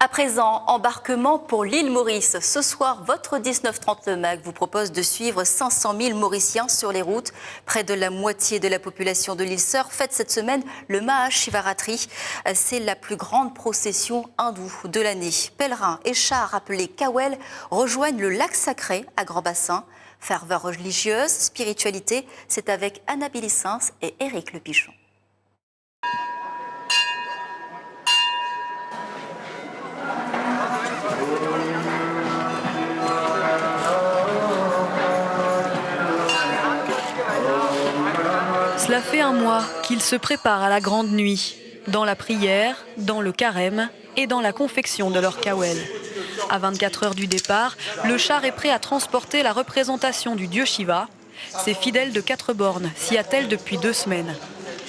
présent, embarquement pour l'île Maurice. Ce soir, votre 1930 Le Mag vous propose de suivre 500 000 Mauriciens sur les routes. Près de la moitié de la population de l'île Sœur fête cette semaine le Maha-Shivaratri. C'est la plus grande procession hindoue de l'année. Pèlerins et chars appelés Kawel rejoignent le lac sacré à Grand Bassin. Ferveur religieuse, spiritualité, c'est avec Anna Bélissens et Éric Le Pichon. Cela fait un mois qu'ils se préparent à la grande nuit, dans la prière, dans le carême et dans la confection de leur kawel. À 24 heures du départ, le char est prêt à transporter la représentation du dieu Shiva. Ses fidèles de 4 bornes s'y attellent depuis 2 semaines.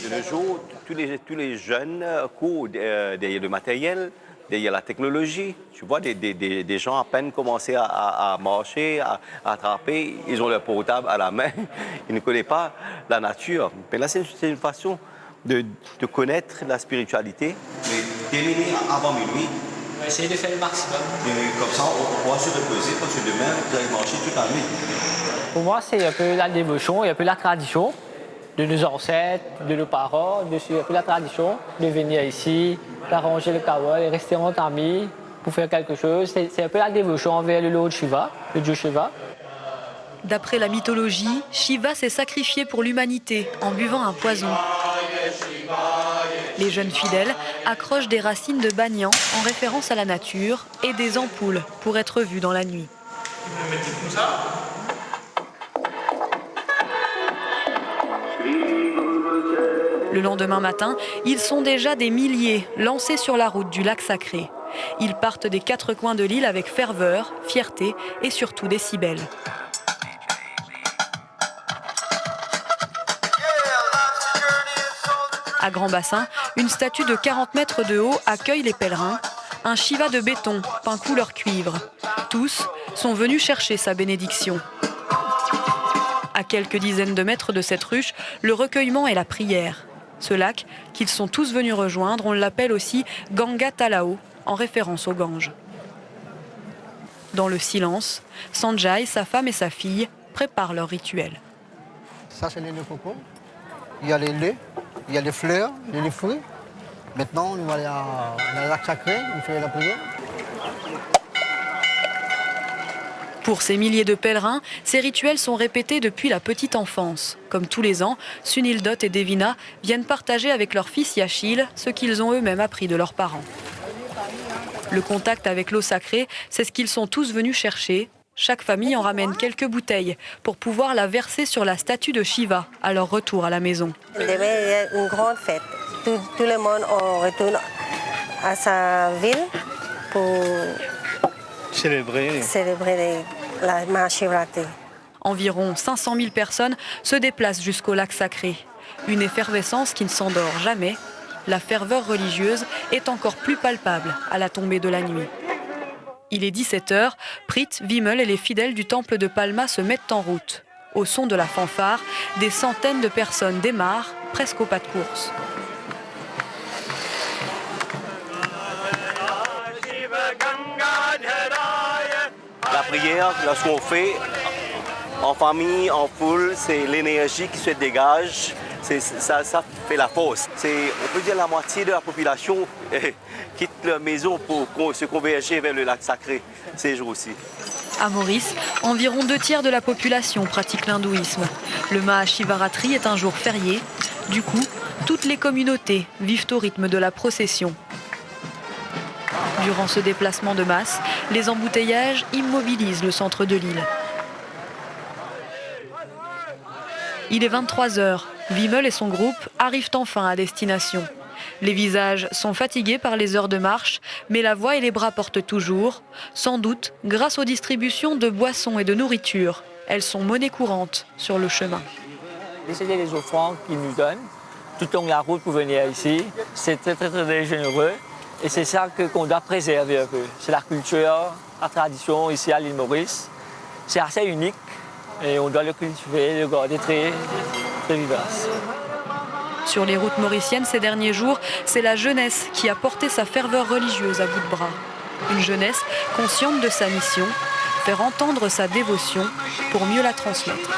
De nos jours, tous les jeunes courent derrière le matériel, derrière la technologie. Tu vois, des gens à peine commencé à marcher, à attraper, ils ont leur portable à la main, ils ne connaissent pas la nature. Mais là, c'est une façon de connaître la spiritualité. Mais terminer avant minuit. On va essayer de faire le maximum. Et comme ça, on pourra se reposer parce que demain, vous allez marcher toute la nuit. Pour moi, c'est un peu la dévotion et un peu la tradition de nos ancêtres, de nos parents, un peu la tradition de venir ici, d'arranger le kawel et rester entre amis pour faire quelque chose. C'est un peu la dévotion envers le Lord Shiva, le dieu Shiva. D'après la mythologie, Shiva s'est sacrifié pour l'humanité en buvant un poison. Les jeunes fidèles accrochent des racines de banyan en référence à la nature et des ampoules pour être vus dans la nuit. Le lendemain matin, ils sont déjà des milliers lancés sur la route du lac sacré. Ils partent des 4 coins de l'île avec ferveur, fierté et surtout décibels. À Grand Bassin, une statue de 40 mètres de haut accueille les pèlerins. Un Shiva de béton peint couleur cuivre. Tous sont venus chercher sa bénédiction. À quelques dizaines de mètres de cette ruche, le recueillement et la prière. Ce lac, qu'ils sont tous venus rejoindre, on l'appelle aussi Ganga Talao, en référence au Gange. Dans le silence, Sanjay, sa femme et sa fille préparent leur rituel. Ça, c'est les coco. Il y a les laits, il y a les fleurs, les fruits. Maintenant, on va aller à le lac sacré, on fait la prière. Pour ces milliers de pèlerins, ces rituels sont répétés depuis la petite enfance. Comme tous les ans, Sunil Dutt et Devina viennent partager avec leur fils Yashil ce qu'ils ont eux-mêmes appris de leurs parents. Le contact avec l'eau sacrée, c'est ce qu'ils sont tous venus chercher. Chaque famille en ramène quelques bouteilles pour pouvoir la verser sur la statue de Shiva à leur retour à la maison. Demain, il y a une grande fête. Tout le monde retourne à sa ville pour célébrer la Maha-Shivaratri. Environ 500 000 personnes se déplacent jusqu'au lac sacré. Une effervescence qui ne s'endort jamais. La ferveur religieuse est encore plus palpable à la tombée de la nuit. Il est 17h, Prit, Vimal et les fidèles du temple de Palma se mettent en route. Au son de la fanfare, des centaines de personnes démarrent, presque au pas de course. La prière, lorsqu'on fait en famille, en foule, c'est l'énergie qui se dégage. Ça fait la force. On peut dire la moitié de la population quitte leur maison pour se converger vers le lac sacré ces jours-ci. À Maurice, environ 2 tiers de la population pratique l'hindouisme. Le Maha-Shivaratri est un jour férié. Du coup, toutes les communautés vivent au rythme de la procession. Durant ce déplacement de masse, les embouteillages immobilisent le centre de l'île. Il est 23h. Vimal et son groupe arrivent enfin à destination. Les visages sont fatigués par les heures de marche, mais la voix et les bras portent toujours, sans doute grâce aux distributions de boissons et de nourriture. Elles sont monnaie courante sur le chemin. C'est les offrandes qu'ils nous donnent tout au long de la route pour venir ici. C'est très généreux et c'est ça qu'on doit préserver un peu. C'est la culture, la tradition ici à l'île Maurice. C'est assez unique et on doit le cultiver, le garder très vivace. Sur les routes mauriciennes ces derniers jours, c'est la jeunesse qui a porté sa ferveur religieuse à bout de bras. Une jeunesse consciente de sa mission, faire entendre sa dévotion pour mieux la transmettre.